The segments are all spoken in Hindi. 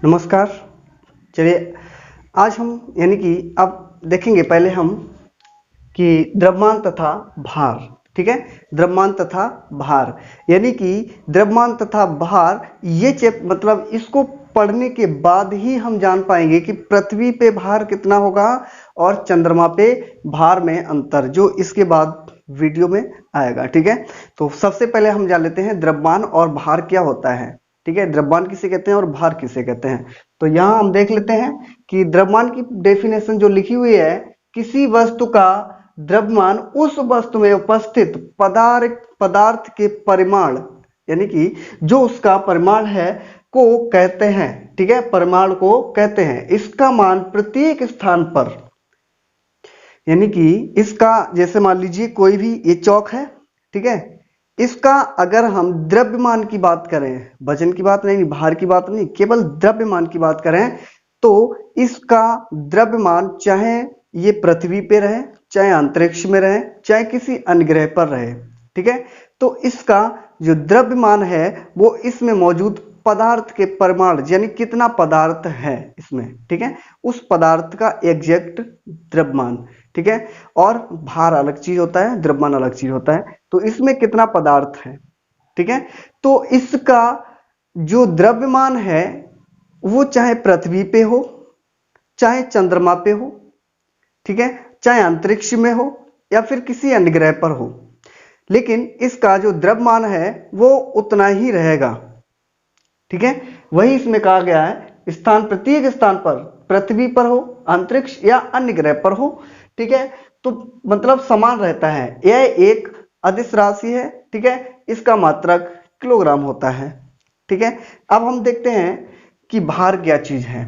नमस्कार। चलिए आज हम अब देखेंगे पहले हम कि द्रव्यमान तथा भार। ठीक है, द्रव्यमान तथा भार यानी कि द्रव्यमान तथा भार ये मतलब इसको पढ़ने के बाद ही हम जान पाएंगे कि पृथ्वी पे भार कितना होगा और चंद्रमा पे भार में अंतर, जो इसके बाद वीडियो में आएगा। ठीक है, तो सबसे पहले हम जान लेते हैं द्रव्यमान और भार क्या होता है। ठीक है, द्रव्यमान किसे कहते हैं और भार किसे कहते हैं। तो यहाँ हम देख लेते हैं कि द्रव्यमान की डेफिनेशन जो लिखी हुई है, किसी वस्तु का द्रव्यमान उस वस्तु में उपस्थित पदार्थ के परिमाण यानी कि जो उसका परिमाण है को कहते हैं। ठीक है, परिमाण को कहते हैं। इसका मान प्रत्येक स्थान पर यानी कि इसका, जैसे मान लीजिए कोई भी ये चौक है, ठीक है, इसका अगर हम द्रव्यमान की बात करें, वजन की बात नहीं, भार की बात नहीं, केवल द्रव्यमान की बात करें, तो इसका द्रव्यमान चाहे ये पृथ्वी पे रहे, चाहे अंतरिक्ष में रहे, चाहे किसी अन्य ग्रह पर रहे, ठीक है, तो इसका जो द्रव्यमान है वो इसमें मौजूद पदार्थ के परिमाण यानी कितना पदार्थ है इसमें, ठीक है, उस पदार्थ का एग्जैक्ट द्रव्यमान। ठीक है, और भार अलग चीज होता है, द्रव्यमान अलग चीज होता है। तो इसमें कितना पदार्थ है, ठीक है, तो इसका जो द्रव्यमान है वो चाहे पृथ्वी पे हो, चाहे चंद्रमा पे हो, ठीक है, चाहे अंतरिक्ष में हो या फिर किसी अन्य ग्रह पर हो, लेकिन इसका जो द्रव्यमान है वो उतना ही रहेगा। ठीक है, वही इसमें कहा गया है स्थान, प्रत्येक स्थान पर, पृथ्वी पर हो, अंतरिक्ष या अन्य ग्रह पर हो, ठीक है, तो मतलब समान रहता है। यह एक अदिश राशि है। ठीक है, इसका मात्रक किलोग्राम होता है। ठीक है, अब हम देखते हैं कि भार क्या चीज है।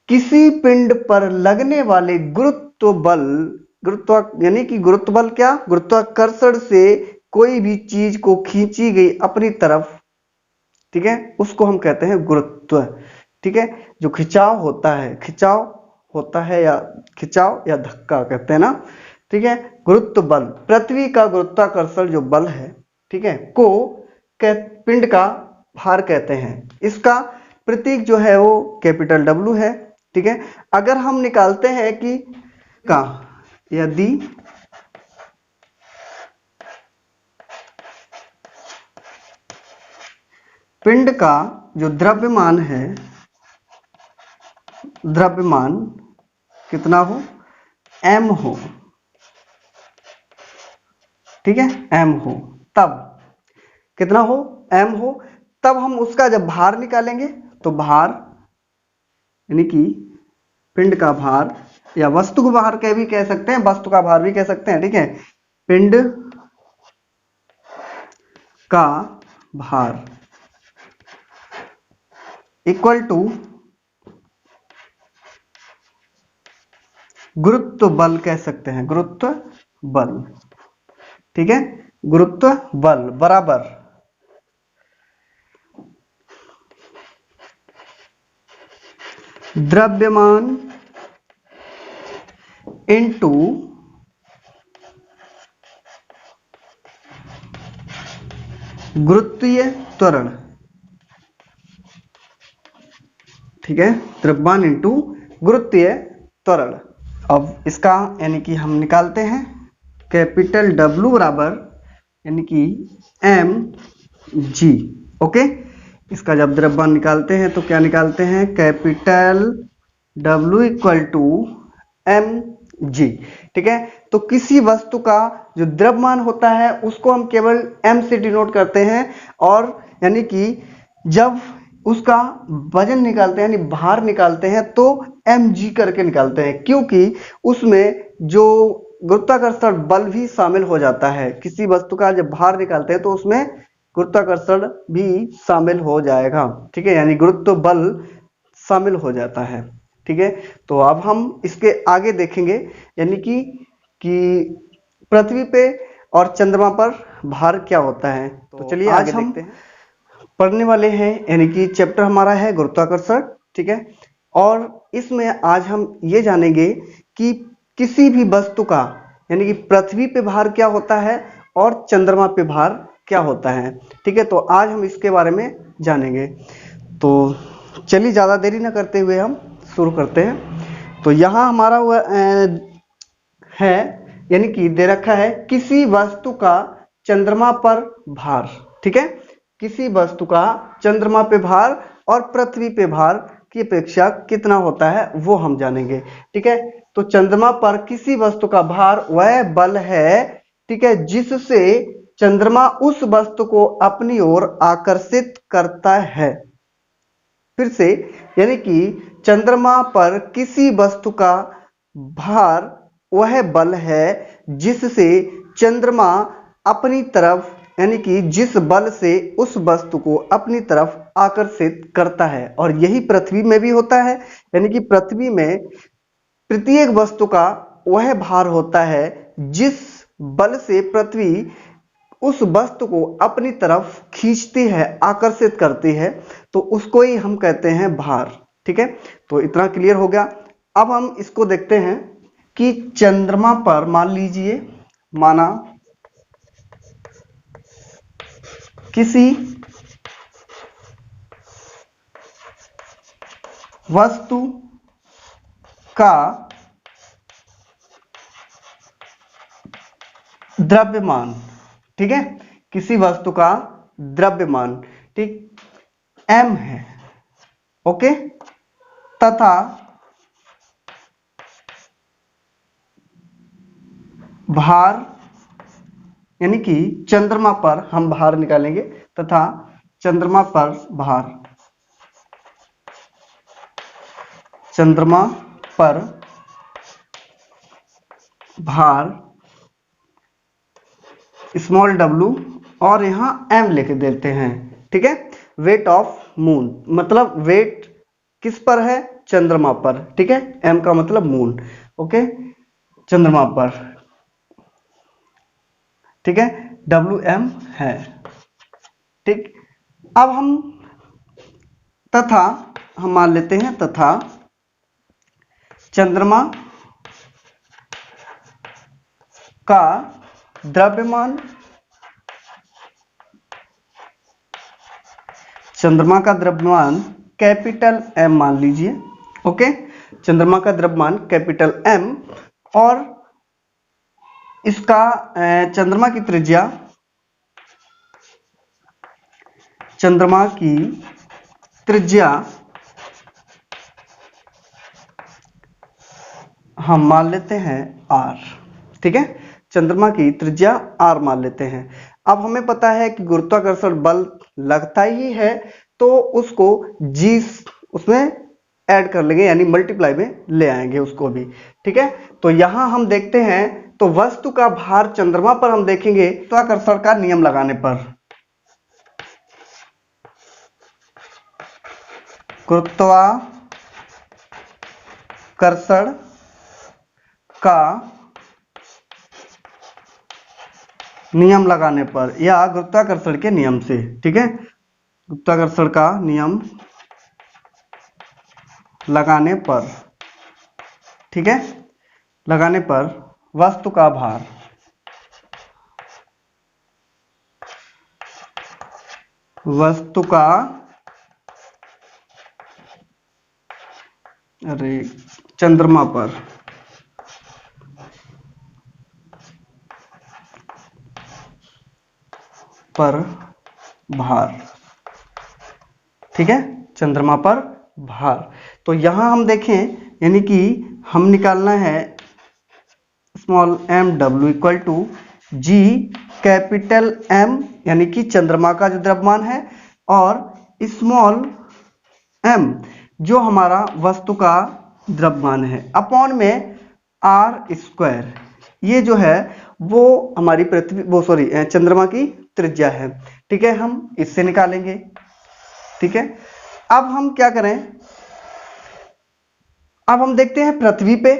किसी पिंड पर लगने वाले गुरुत्व बल, यानी कि गुरुत्व बल क्या, गुरुत्वाकर्षण से कोई भी चीज को खींची गई अपनी तरफ, ठीक है, उसको हम कहते हैं गुरुत्व। ठीक है, जो खिंचाव होता है, खिंचाव या धक्का कहते हैं ना। ठीक है, गुरुत्व बल, पृथ्वी का गुरुत्वाकर्षण जो बल है, ठीक है, को पिंड का भार कहते हैं। इसका प्रतीक जो है वो कैपिटल W है। ठीक है, अगर हम निकालते हैं कि यदि पिंड का जो द्रव्यमान है, द्रव्यमान कितना हो, m हो, ठीक है, m हो, तब कितना हो, m हो, तब हम उसका जब भार निकालेंगे तो भार यानी कि पिंड का भार या वस्तु का भार भी कह सकते हैं, वस्तु का भार भी कह सकते हैं। ठीक है, पिंड का भार इक्वल टू गुरुत्व बल कह सकते हैं, गुरुत्व बल। ठीक है, गुरुत्व बल बराबर द्रव्यमान इनटू गुरुत्वीय त्वरण। ठीक है, द्रव्यमान इनटू गुरुत्वीय त्वरण। अब इसका यानी कि हम निकालते हैं कैपिटल W बराबर यानी कि mg। ओके, इसका जब द्रव्यमान निकालते हैं तो क्या निकालते हैं, capital W equal to mg। ठीक है, तो किसी वस्तु का जो द्रव्यमान होता है उसको हम केवल m से डिनोट करते हैं, और यानी कि जब उसका वजन निकालते हैं यानी भार निकालते हैं तो mg करके निकालते हैं, क्योंकि उसमें जो गुरुत्वाकर्षण बल भी शामिल हो जाता है। किसी वस्तु का जब भार निकालते हैं तो उसमें गुरुत्वाकर्षण भी शामिल हो जाएगा। ठीक है, यानी गुरुत्व बल शामिल हो जाता है। ठीक है, तो अब हम इसके आगे देखेंगे यानी कि पृथ्वी पे और चंद्रमा पर भार क्या होता है। तो चलिए आज हम देखते हैं, पढ़ने वाले हैं यानी कि चैप्टर हमारा है गुरुत्वाकर्षण। ठीक है, और इसमें आज हम ये जानेंगे कि किसी भी वस्तु का यानी कि पृथ्वी पे भार क्या होता है और चंद्रमा पे भार क्या होता है। ठीक है, तो आज हम इसके बारे में जानेंगे। तो चलिए ज़्यादा देरी ना करते हुए हम शुरू करते हैं। तो यहाँ हमारा है, यानी कि दे रखा है किसी वस्तु का चंद्रमा पर भार। ठीक है, किसी वस्तु का चंद्रमा पे भार और पृथ्वी पे भार की अपेक्षा कितना होता है वो हम जानेंगे। ठीक है, तो चंद्रमा पर किसी वस्तु का भार वह बल है, ठीक है, जिससे चंद्रमा उस वस्तु को अपनी ओर आकर्षित करता है। फिर से, यानी कि चंद्रमा पर किसी वस्तु का भार वह बल है जिससे चंद्रमा अपनी तरफ, यानी कि जिस बल से उस वस्तु को अपनी तरफ आकर्षित करता है। और यही पृथ्वी में भी होता है, यानी कि पृथ्वी में प्रत्येक वस्तु का वह भार होता है जिस बल से पृथ्वी उस वस्तु को अपनी तरफ खींचती है, आकर्षित करती है, तो उसको ही हम कहते हैं भार। ठीक है, तो इतना क्लियर हो गया। अब हम इसको देखते हैं कि चंद्रमा पर मान लीजिए, माना किसी वस्तु का द्रव्यमान, ठीक है, किसी वस्तु का द्रव्यमान, ठीक, m है, ओके, तथा भार, यानी कि चंद्रमा पर हम भार निकालेंगे, तथा चंद्रमा पर भार, चंद्रमा पर भार स्मॉल w और यहां m लेके देते हैं। ठीक है, वेट ऑफ मून, मतलब वेट किस पर है, चंद्रमा पर। ठीक है, m का मतलब मून, ओके, चंद्रमा पर। ठीक है, Wm है। ठीक, अब हम तथा हम मान लेते हैं, तथा चंद्रमा का द्रव्यमान, चंद्रमा का द्रव्यमान कैपिटल M मान लीजिए, ओके, चंद्रमा का द्रव्यमान कैपिटल M, और इसका चंद्रमा की त्रिज्या, चंद्रमा की त्रिज्या हम मान लेते हैं r। ठीक है, चंद्रमा की त्रिज्या r मान लेते हैं। अब हमें पता है कि गुरुत्वाकर्षण बल लगता ही है, तो उसको g उसमें ऐड कर लेंगे, यानी मल्टीप्लाई में ले आएंगे उसको भी। ठीक है, तो यहां हम देखते हैं, तो वस्तु का भार चंद्रमा पर हम देखेंगे गुरुत्वाकर्षण का नियम लगाने पर, गुरुत्वाकर्षण का नियम लगाने पर, या गुरुत्वाकर्षण के नियम से। ठीक है, गुरुत्वाकर्षण का नियम लगाने पर, ठीक है, लगाने पर वस्तु का भार, वस्तु का, अरे चंद्रमा पर भार, ठीक है, चंद्रमा पर भार। तो यहां हम देखें, यानी कि हम निकालना है small m w equal to g capital M, यानी कि चंद्रमा का जो द्रव्यमान है, और स्मॉल m जो हमारा वस्तु का द्रव्यमान है, अपॉन में r स्क्वायर, ये जो है वो हमारी पृथ्वी, वो सॉरी चंद्रमा की त्रिज्या है। ठीक है, हम इससे निकालेंगे। ठीक है, अब हम क्या करें, अब हम देखते हैं पृथ्वी पे,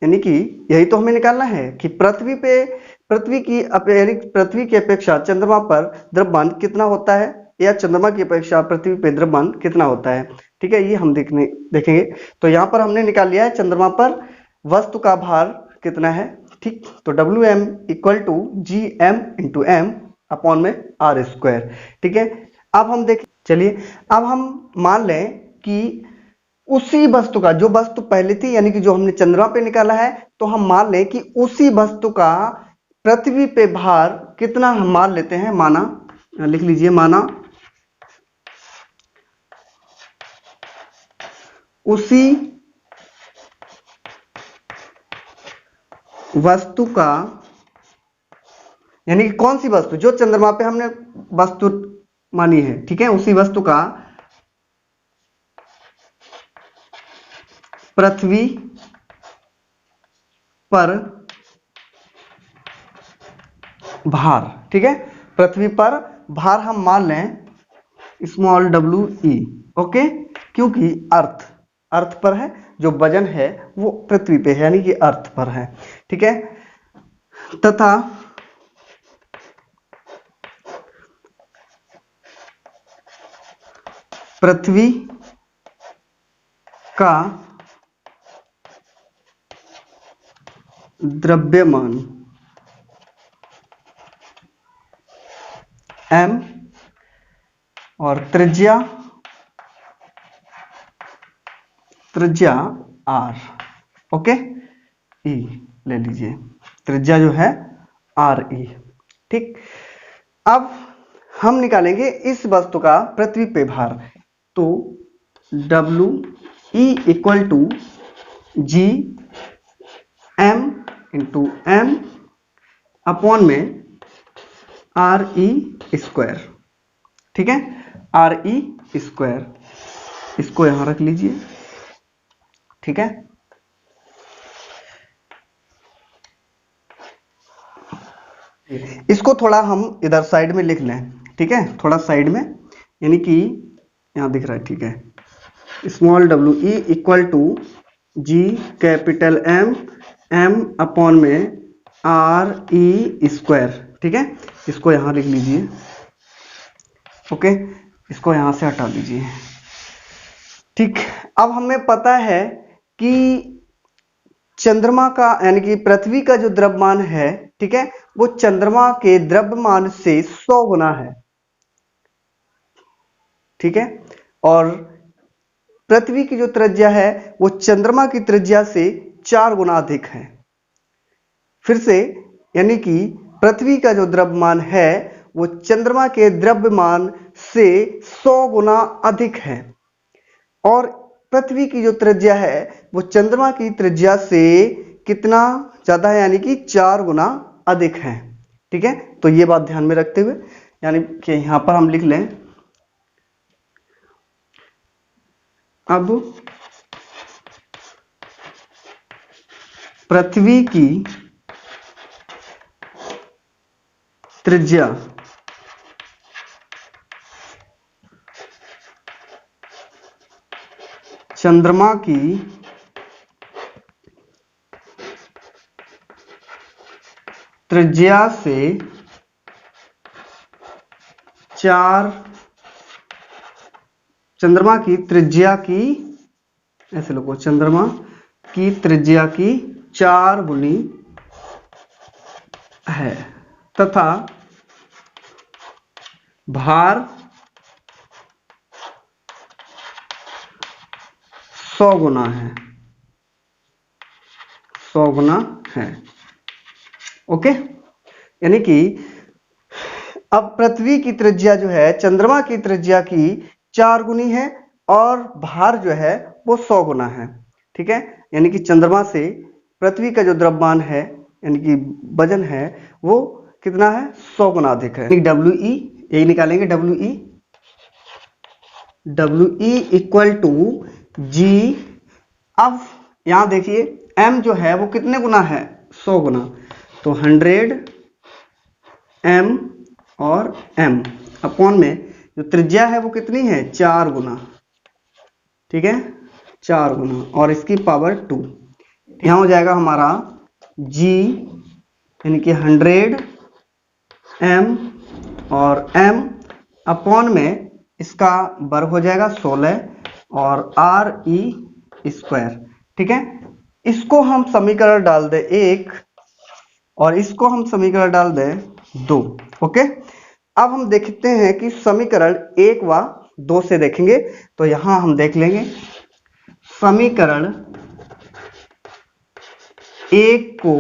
यानी कि यही तो हमें निकालना है कि पृथ्वी पे, पृथ्वी की यानी पृथ्वी की अपेक्षा चंद्रमा पर द्रव्यमान कितना होता है, या चंद्रमा की अपेक्षा पृथ्वी पे द्रव्यमान कितना होता है। ठीक है, ये हम देखेंगे। तो यहां पर हमने निकाल लिया है चंद्रमा पर वस्तु का भार कितना है। ठीक, तो Wm equal to Gm into m upon में r स्क्वायर। ठीक है, अब हम देखें चलिए अब हम मान लें कि उसी वस्तु का, जो वस्तु पहले थी यानी कि जो हमने चंद्रमा पे निकाला है, तो हम मान लें कि उसी वस्तु का पृथ्वी पे भार कितना हम मान लेते हैं, माना, लिख लीजिए, माना उसी वस्तु का, यानी कि कौन सी वस्तु, जो चंद्रमा पे हमने वस्तु मानी है, ठीक है, उसी वस्तु का पृथ्वी पर भार, ठीक है, पृथ्वी पर भार हम मान लें स्मॉल w e, ओके, क्योंकि अर्थ पर है, जो वजन है वो पृथ्वी पे है, यानी कि अर्थ पर है, ठीक है, तथा पृथ्वी का द्रव्यमान m और त्रिज्या r, ओके, e ले लीजिए, त्रिज्या जो है re, ठीक। अब हम निकालेंगे इस वस्तु का पृथ्वी पे भार, तो W E equal to g m into m upon में आर ई स्क्वायर, ठीक है, आर ई स्क्वायर, इसको यहां रख लीजिए, ठीक है। इसको थोड़ा हम इधर साइड में लिख लें, ठीक है, थोड़ा साइड में, यानी कि यहां दिख रहा है, ठीक है, small w e equal to g capital m upon में आर ई स्क्वायर, ठीक है, इसको यहां लिख लीजिए, ओके, इसको यहां से हटा दीजिए, ठीक। अब हमें पता है कि चंद्रमा का, यानी कि पृथ्वी का जो द्रव्यमान है, ठीक है, वो चंद्रमा के द्रव्यमान से 100 गुना है, ठीक है, और पृथ्वी की जो त्रिज्या है वो चंद्रमा की त्रिज्या से 4 गुना अधिक है। फिर से, यानी कि पृथ्वी का जो द्रव्यमान है वो चंद्रमा के द्रव्यमान से 100 गुना अधिक है, और पृथ्वी की जो त्रिज्या है वो चंद्रमा की त्रिज्या से कितना ज्यादा है, यानी कि 4 गुना अधिक है, ठीक है। तो ये बात ध्यान में रखते हुए, यानी कि यहां पर हम लिख लें, अब पृथ्वी की त्रिज्या चंद्रमा की त्रिज्या से 4, चंद्रमा की त्रिज्या की, ऐसे लोगों, चंद्रमा की त्रिज्या की 4 गुनी है, तथा भार 100 गुना है, 100 गुना है, ओके। यानी कि अब पृथ्वी की त्रिज्या जो है चंद्रमा की त्रिज्या की 4 गुनी है, और भार जो है वो 100 गुना है, ठीक है। यानी कि चंद्रमा से पृथ्वी का जो द्रव्यमान है, यानी कि वजन है, वो कितना है, 100 गुना अधिक है। डब्ल्यू ई, यही निकालेंगे, डब्ल्यू ई इक्वल टू जी, अब यहां देखिए m जो है वो कितने गुना है, 100 गुना, तो 100 m और m अपॉन में जो त्रिज्या है वो कितनी है, 4 गुना, ठीक है, 4 गुना, और इसकी पावर 2, यहां हो जाएगा हमारा g, यानी कि 100 m और m अपॉन में इसका वर्ग हो जाएगा 16 और r e स्क्वायर, ठीक है। इसको हम समीकरण डाल दें 1 और इसको हम समीकरण डाल दें 2, ओके। अब हम देखते हैं कि समीकरण 1 व 2 से देखेंगे तो यहां हम देख लेंगे समीकरण 1 को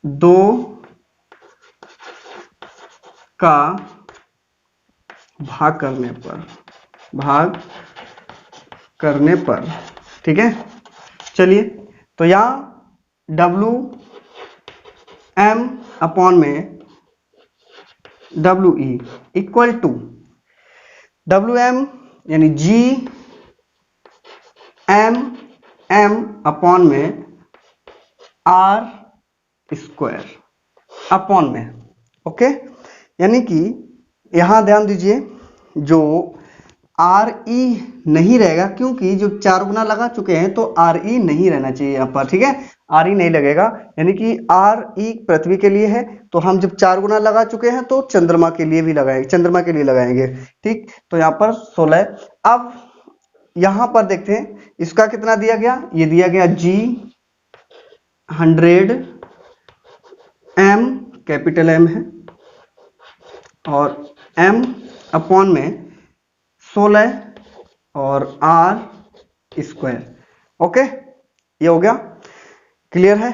2 का भाग करने पर ठीक है। चलिए, तो यहां डब्ल्यू एम अपॉन में W E equal to W M यानी जी एम अपॉन में आर स्क्वायर अपॉन में। ओके, यानी कि यहां ध्यान दीजिए, जो आर ई नहीं रहेगा, क्योंकि जो 4 गुना लगा चुके हैं तो आर ई नहीं रहना चाहिए यहाँ पर। ठीक है, आर ई नहीं लगेगा, यानी कि आर ई पृथ्वी के लिए है, तो हम जब 4 गुना लगा चुके हैं तो चंद्रमा के लिए भी लगाएंगे, चंद्रमा के लिए लगाएंगे। ठीक, तो यहाँ पर 16। अब यहां पर देखते हैं इसका कितना दिया गया, ये दिया गया जी 100 एम, कैपिटल एम है, और m अपॉन में 16 और r स्क्वायर। ओके, ये हो गया, क्लियर है।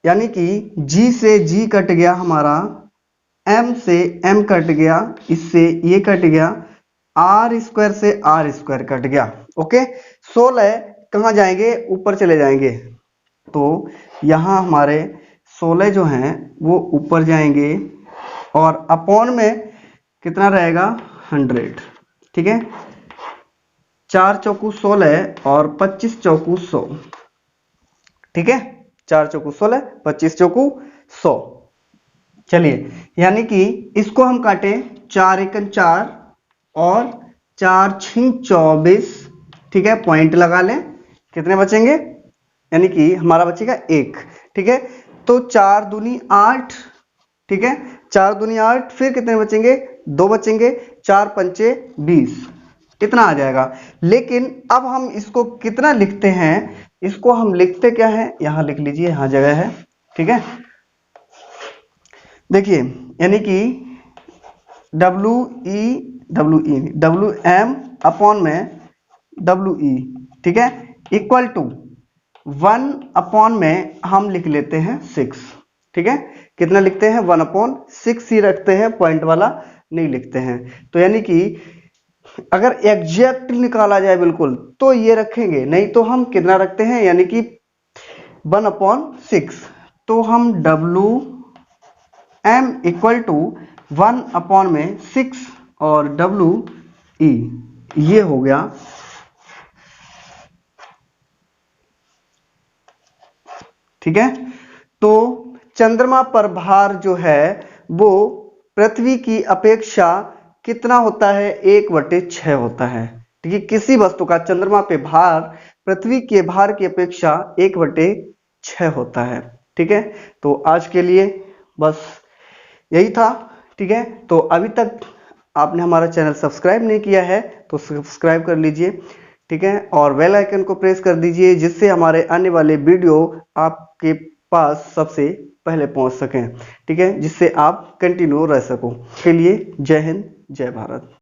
यानी कि g से g कट गया हमारा, m से m कट गया, इससे ये कट गया, r स्क्वायर से r स्क्वायर कट गया। ओके, 16 कहाँ जाएंगे, ऊपर चले जाएंगे, तो यहां हमारे 16 जो हैं वो ऊपर जाएंगे, और अपॉन में कितना रहेगा 100। ठीक है, 4 चौकू 16 और 25 चौकू 100। ठीक है, 4 चौकू 16, 25 चौकू 100। चलिए, यानी कि इसको हम काटे 4 एकन 4 और 4 छिंग 24। ठीक है, पॉइंट लगा लें, कितने बचेंगे, यानी कि हमारा बचेगा 1। ठीक है, तो 4 दूनी 8। ठीक है, 4 दूनी 8, फिर कितने बचेंगे, 2 बचेंगे, 4 पंचे 20, इतना आ जाएगा। लेकिन अब हम इसको कितना लिखते हैं, इसको हम लिखते क्या है, यहां लिख लीजिए, यहां जगह है। ठीक है, देखिए, यानी कि डब्ल्यू एम अपॉन में डब्ल्यू ई, ठीक है, इक्वल टू 1 अपॉन में हम लिख लेते हैं 6। ठीक है, कितना लिखते हैं, 1/6 ही रखते हैं, पॉइंट वाला नहीं लिखते हैं। तो यानी कि अगर एग्जैक्ट निकाला जाए बिल्कुल तो ये रखेंगे, नहीं तो हम कितना रखते हैं, यानी कि 1/6। तो हम डब्ल्यू एम इक्वल टू 1 अपॉन में 6 और डब्ल्यू ई, ये हो गया। ठीक है, तो चंद्रमा पर भार जो है वो पृथ्वी की अपेक्षा कितना होता है, 1/6 होता है। ठीक है, किसी वस्तु का चंद्रमा पे भार पृथ्वी के भार की अपेक्षा 1/6 होता है। ठीक है, तो आज के लिए बस यही था। ठीक है, तो अभी तक आपने हमारा चैनल सब्सक्राइब नहीं किया है तो सब्सक्राइब कर लीजिए। ठीक है, और बेल आइकन को प्रेस कर दीजिए, जिससे हमारे आने वाले वीडियो आपके पास सबसे पहले पहुंच सकें। ठीक है, जिससे आप कंटिन्यू रह सको। के लिए जय हिंद, जय भारत।